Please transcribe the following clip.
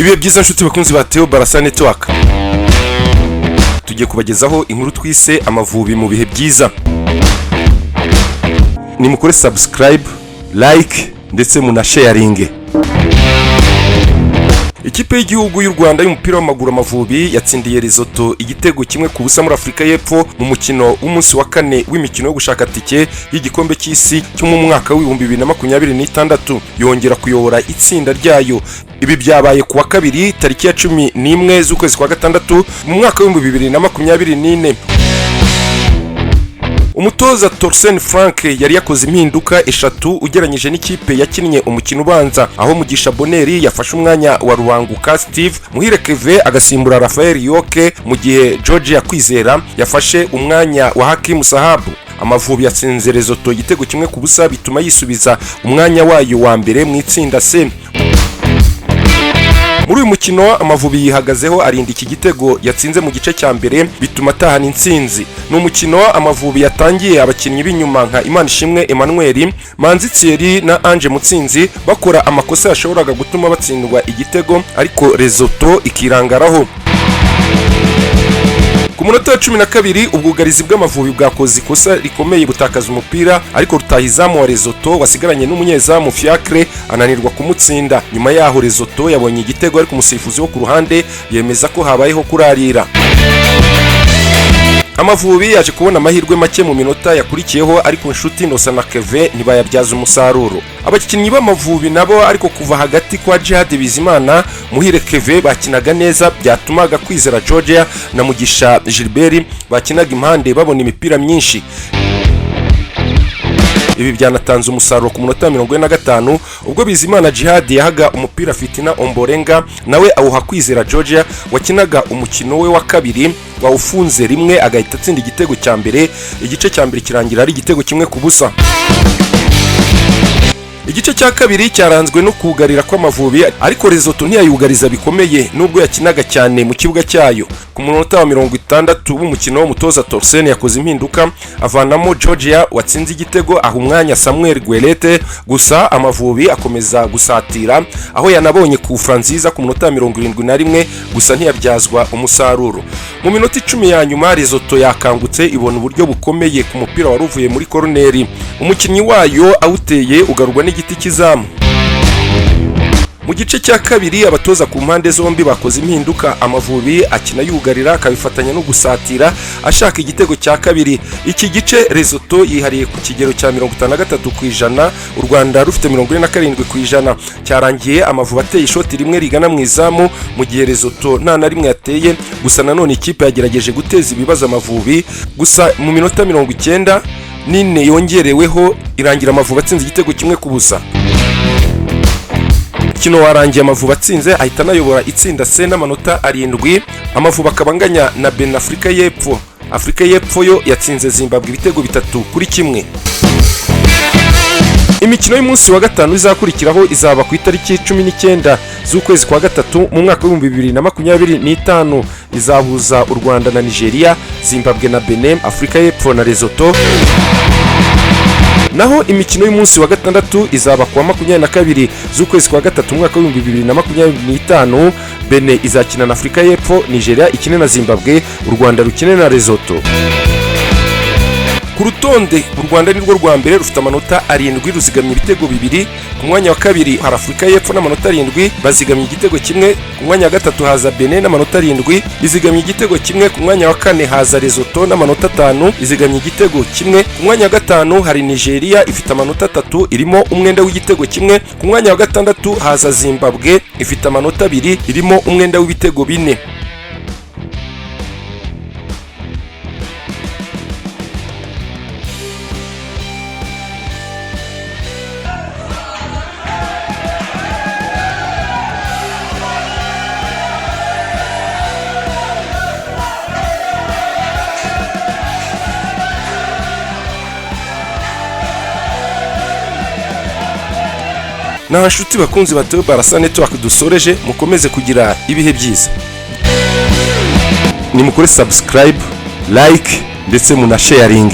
Ibihe byiza nshuti bakunzi ba Theo Barasa Network. Tugiye kubagezaho inkuru twise Amavubi mu bihe byiza. Ni mukore subscribe, like ndetse muna sharing. Ikipe y'igihugu y'u Rwanda y'umupira w'amaguru Amavubi yatsindiye Lesotho igitego kimwe ku busa muri Afrika y'Epfo mu mukino w'umunsi wa kane w'imikino yo gushaka tike y'igikombe cy'isi cyo mu mwaka wa 2026 yongera kuyobora itsinda ryayo. Ibi byabaye kuwa kabiri tariki ya 11 z'ukwezi kwa gatandatu mu mwaka wa 2024. Umutoza Torsen Frank yari yakoze impinduka eshatu ugeranyije n'ikipe yakinnye umukino ubanza, aho Mugisha Boneri yafashe umwanya wa Ruhago Steve, Muhire Keve agasimbura Rafael Yoke, mu gihe George Kwizera yafashe umwanya wa Hakim Sahabu. Amavubi yatsinze Lesotho igitego kimwe ku busa bituma yisubiza umwanya wayo wa mbere mu itsinda C. Muri uyu mukino Amavubi yihagazeho arinda iki gitego yatsinze mu gice cya mbere bituma atahana intsinzi. Ni umukino Amavubi yatangiye abakinnyi b'inyuma nka Imanishimwe Emmanuel, Manzi Thierry na Ange Mutsinzi bakora amakosa yashoboraga gutuma batsindwa igitego, ariko Lesotho ikirangaraho. Ku munota wa 12 ubwugarizi bw'Amavubi bwakoze ikosa rikomeye butakaza umupira, ariko rutahizamu wa Lesotho wasigaranye n'umunyezamu Fiacre ananirwa kumutsinda. Nyuma yaho Lesotho yabonye igitego, ariko umusifuzi wo ku ruhande yemeza ko habayeho kurarira. Amavubi yaje kubona amahirwe make mu minota yakurikiyeho, ariko inshuti Nosa na Keve ntibayabyaza umusaruro. Abakinnyi b'Amavubi nabo ariko kuva hagati kwa Jihad Bizimana, Muhire Keve bakinaga neza, byatumaga Kwizera George na Mugisha Gilbert bakinaga impande babona imipira myinshi. Ibi byanatanze umusaruro ku munota 45 ubwo Bizimana Jihad yahaga umupira Fitina Omborenga, nawe awuha Kwizera George wakinaga umukino we wa kabiri wawufunze rimwe agahita atsinda igitego cya mbere. Igice cya mbere kirangira ari igitego kimwe ku busa. Igice cya kabiri cyaranzwe no kugarira kw'Amavubi, ariko Lesotho ntiyayugariza bikomeye nubwo yakinaga cyane mu kibuga cyayo. Ku munota wa 60 w'umukino w'umutoza Torsen yakoze impinduka avanamo Georgia watsinze igitego, aho umwanya Samuel Gwelete, gusa Amavubi akomeza gusatira aho yanabonye ku Franziza ku munota 71 gusa ntiyabyazwa umusaruro. Mu minota 10 ya nyuma Lesotho yakangutse ibona uburyo bukomeye ku mupira waruvuye muri corneri, umukinnyi wayo awuteye ugarurwa n'igiti kizamu. Mu gice cya kabiri abatoza ku mpande zombi bakoze impinduka, Amavubi akina yugarira akabifatanya no gusatira ashaka igitego cya kabiri. Iki gice Lesotho yihariye ku kigero cya 53%, u Rwanda rufite 47%. Cyarangiye Amavubi ateye ishoti rimwe rigana mu izamu, mu gihe Lesotho nta na rimwe yateye. Gusa nanone ikipe yagerageje guteza ibibazo Amavubi, gusa mu minota 90 nine yongereweho irangira Amavubi atsinze igitego kimwe ku busa. Kino warangiye Amavubi atsinze ahita anayobora itsinda C n'amanota 7. Amavubi akabanganya na Ben Afrika y'Epfo. Afrika y'Epfo yo yatsinze Zimbabwe ibitego 3-1. Imikino y'umunsi wa gatanu izakurikiraho izaba ku itariki 19 z'ukwezi kwa gatatu mu mwaka wa 2025. Izahuza u Rwanda na Nigeria, Zimbabwe na Benin, Afrika y'Epfo na Lesotho. Naho imikino y'umunsi wa gatandatu izaba kuwa 22 z'ukwezi kwa gatatu mu mwaka wa 2025. Benin izakina na Afrika y'Epfo, Nigeria ikine na Zimbabwe, u Rwanda rukine na Lesotho. Ku rutonde u Rwanda nirwo rwa mbere rufite amanota 7 ruzigamye ibitego 2. Ku mwanya wa kabiri hari Afrika y'Epfo n'amanota 7 bazigamye igitego kimwe. Ku mwanya wa gatatu haza Benin n'amanota 7 izigamye igitego kimwe. Ku mwanya wa kane haza Lesotho n'amanota 5 izigamye igitego kimwe. Ku mwanya wa gatanu hari Nigeria ifite amanota 3 irimo umwenda w'igitego kimwe. Ku mwanya wa gatandatu haza Zimbabwe ifite amanota 2 irimo umwenda w'ibitego 4. Na nshuti bakunzi ba Theo Barasa Network dusoreje, mukomeze kugira ibihe byiza. Ni mukore subscribe, like ndetse muna sharing.